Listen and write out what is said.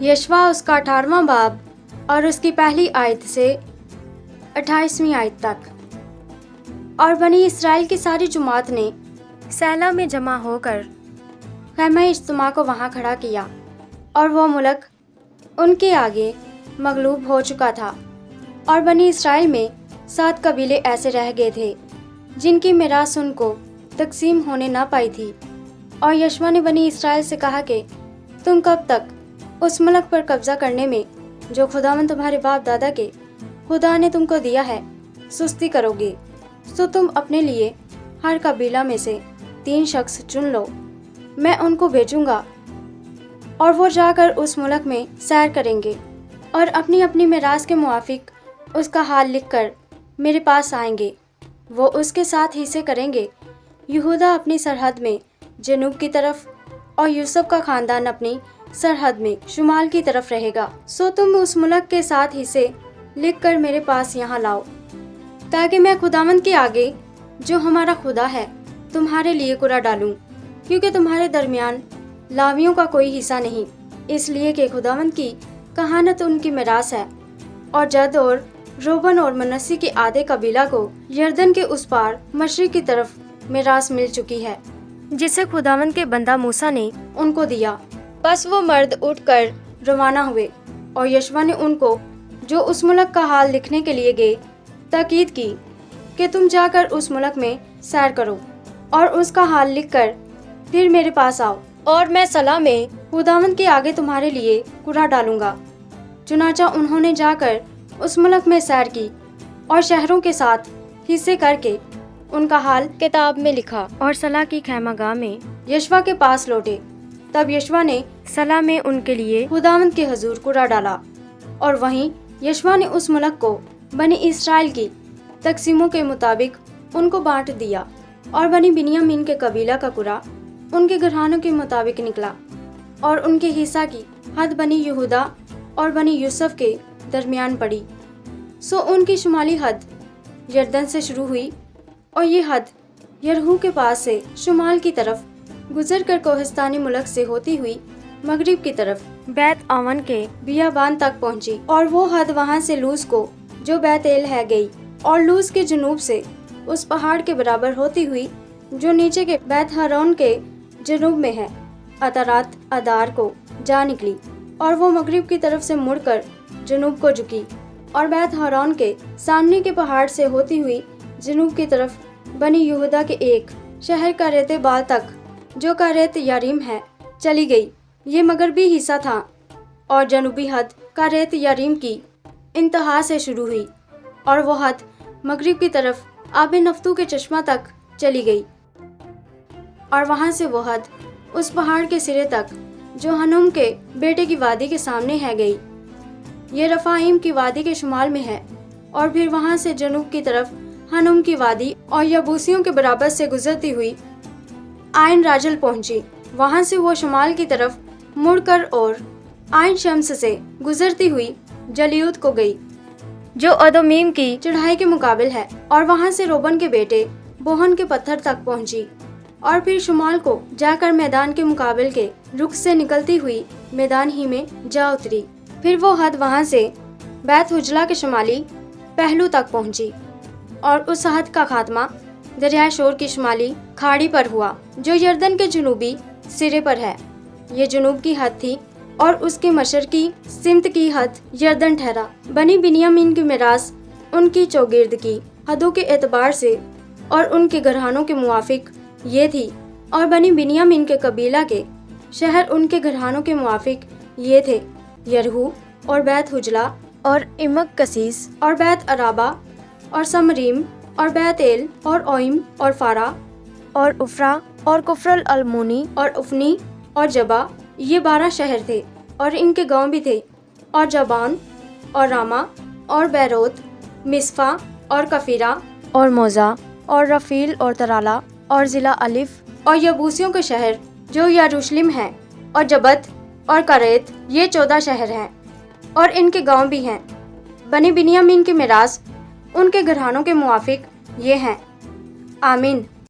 यशवा उसका 18वां बाब और उसकी पहली आयत से 28वीं आयत तक। और बनी इसराइल की सारी जुमात ने सैला में जमा होकर खैमा इज्तिमा को वहाँ खड़ा किया, और वो मुल्क उनके आगे मगलूब हो चुका था। और बनी इसराइल में 7 कबीले ऐसे रह गए थे जिनकी मिरास उनको तकसीम होने ना पाई थी। और यशवा ने बनी इसराइल से कहा कि तुम कब तक उस मुल्क पर कब्जा करने में जो खुदावंद तुम्हारे बाप दादा के खुदा ने तुमको दिया है सुस्ती करोगे? तो तुम अपने लिए हर कबीला में से 3 शख्स चुन लो, मैं उनको भेजूंगा और वो जाकर उस मुल्क में सैर करेंगे और अपनी अपनी मिरास के मुआफिक उसका हाल लिखकर मेरे पास आएंगे। वो उसके साथ हिस्से करेंगे। यहूदा अपनी सरहद में जनूब की तरफ और यूसुफ का खानदान अपनी सरहद में शुमाल की तरफ रहेगा। सो तुम उस मुल्क के साथ हिस्से लिखकर मेरे पास यहाँ लाओ, ताकि मैं खुदावंद के आगे जो हमारा खुदा है तुम्हारे लिए कुरा डालूं, क्योंकि तुम्हारे दरमियान लावियों का कोई हिस्सा नहीं, इसलिए कि खुदावंद की कहानत उनकी मिरास है। और जद और रोबन और मनस्सी के आधे कबीला को यरदन के उस पार मशरिक की तरफ मिरास मिल चुकी है, जिसे खुदावंद के बंदा मूसा ने उनको दिया। बस वो मर्द उठकर रवाना हुए, और यशवा ने उनको जो उस मुल्क का हाल लिखने के लिए गए ताकीद की कि तुम जाकर उस मुल्क में सैर करो और उसका हाल लिखकर फिर मेरे पास आओ, और मैं सलाह में खुदावंद के आगे तुम्हारे लिए कुरा डालूंगा। चुनाचा उन्होंने जाकर उस मुल्क में सैर की और शहरों के साथ हिस्से करके उनका हाल किताब में लिखा और सलाह की खैमागाह में यशवा के पास लौटे। तब यशवा ने सलाह में उनके लिए खुदावंद के हुजूर कुरा डाला, और वहीं यशवा ने उस मुल्क को बनी इसराइल की तकसीमों के मुताबिक उनको बांट दिया। और बनी बिन्यामीन के कबीला का कुरा उनके घरानों के मुताबिक निकला, और उनके हिस्सा की हद बनी यहूदा और बनी यूसुफ के दरमियान पड़ी। सो उनकी शुमाली हद यरदन से शुरू हुई, और ये हद यरहू के पास से शुमाल की तरफ गुजर कर कोहिस्तानी मुल्क से होती हुई मगरिब की तरफ बैत आवन के बियाबान तक पहुंची। और वो हद वहां से लूज को जो बैत एल है गई, और लूज के जुनूब से उस पहाड़ के बराबर होती हुई जो नीचे के बैत हरौन के जुनूब में है अतरात अदार को जा निकली, और वो मगरिब की तरफ से मुड़कर जुनूब को झुकी, और बैत हरौन के सामने के पहाड़ से होती हुई जुनूब की तरफ बनी यहूदा के एक शहर का रेते बाल तक जो का रेत यारीम है चली गई। ये मगरबी हिस्सा था, और जनूबी हद का रेत यारीम की इंतहा से शुरू हुई, और वो हद मगरिब की तरफ आबे नफ्तू के चश्मा तक चली गई, और वहाँ से वो हद उस पहाड़ के सिरे तक जो हनुम के बेटे की वादी के सामने है गई। ये रफाइम की वादी के शुमाल में है, और फिर वहाँ से जनूब की तरफ हनुम की वादी और यबूसियों के बराबर से गुजरती हुई आयन राजल पहुंची। वहाँ से वो शुमाल की तरफ मुड़कर और आयन शम्स से गुजरती हुई जलियूत को गई, जो अदोमीम की चढ़ाई के मुकाबिल है, और वहाँ से रोबन के बेटे बोहन के पत्थर तक पहुंची, और फिर शुमाल को जाकर मैदान के मुकाबिल के रुख से निकलती हुई मैदान ही में जा उतरी। फिर वो हद वहाँ से बैत हुजला के शुमाली पहलू तक पहुंची, और उस हद का खात्मा दरियाए शोर की शुमाली खाड़ी पर हुआ, जो यरदन के जुनूबी सिरे पर है। ये जुनूब की हद थी, और उसके मशरकी सिमत की हद यरदन ठहरा। बनी बिन्यामीन की मिरास उनकी चौगिर्द की हदों के एतबार से और उनके घरानों के मुआफिक ये थी, और बनी बिन्यामीन के कबीला के शहर उनके घरानों के मुआफिक ये थे: यरहू और बैत हुजला और इमक कसीस और बैत अराबा और समरीम और बैत एल और ओइम और फारा और उफ्रा और कुफरल अलमोनी और उफनी और जबा। ये 12 शहर थे, और इनके गांव भी थे, और जबान और रामा और बैरोत, मिस्फा और कफीरा और मोजा और रफील और तराला और ज़िला अलिफ और यबूसियों के शहर जो यरूशलेम है, और जबत और करेत। ये 14 शहर हैं, और इनके गांव भी हैं। बनी बिन्यामीन की मिरास उनके घरानों के मुआफिक ये हैं। आमीन।